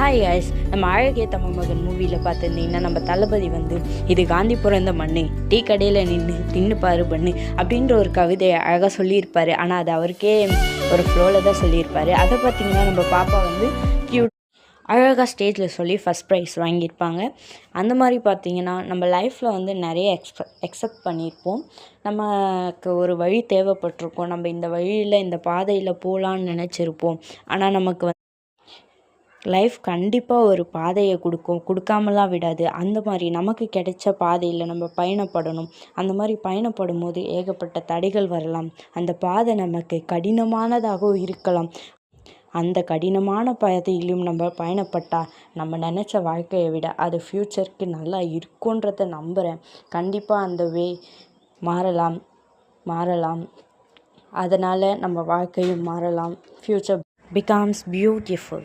Hi guys, நம்ம அழகிய தமிழ் மகன் மூவியில் பார்த்துருந்தீங்கன்னா நம்ம தளபதி வந்து இது காந்தி பிறந்த மண், டீ கடையில் நின்று தின்னு பாரு பண்ணு அப்படின்ற ஒரு கவிதையை அழகாக சொல்லியிருப்பார். ஆனால் அது அவருக்கே ஒரு ஃப்ளோவில் தான் சொல்லியிருப்பார். அதை பார்த்திங்கன்னா நம்ம பாப்பா வந்து அழகாக ஸ்டேஜில் சொல்லி ஃபஸ்ட் ப்ரைஸ் வாங்கியிருப்பாங்க. அந்த மாதிரி பார்த்திங்கன்னா நம்ம லைஃப்பில் வந்து நிறைய எக்ஸப்ட் பண்ணியிருப்போம். நமக்கு ஒரு வழி தேவைப்பட்டிருக்கோம். நம்ம இந்த வழியில் இந்த பாதையில் போகலான்னு நினச்சிருப்போம். ஆனால் நமக்கு லைஃப் கண்டிப்பாக ஒரு பாதையை கொடுக்காமலாம் விடாது. அந்த மாதிரி நமக்கு கிடைச்ச பாதையில் நம்ம பயணப்படணும். அந்த மாதிரி பயணப்படும் போது ஏகப்பட்ட தடைகள் வரலாம். அந்த பாதை நமக்கு கடினமானதாகவும் இருக்கலாம். அந்த கடினமான பாதையிலும் நம்ம பயணப்பட்டால் நம்ம நினச்ச வாழ்க்கையை விட அது ஃப்யூச்சருக்கு நல்லா இருக்குன்றத நம்புகிறேன். கண்டிப்பாக அந்த மாறலாம். அதனால் நம்ம வாழ்க்கையும் மாறலாம். Future becomes beautiful.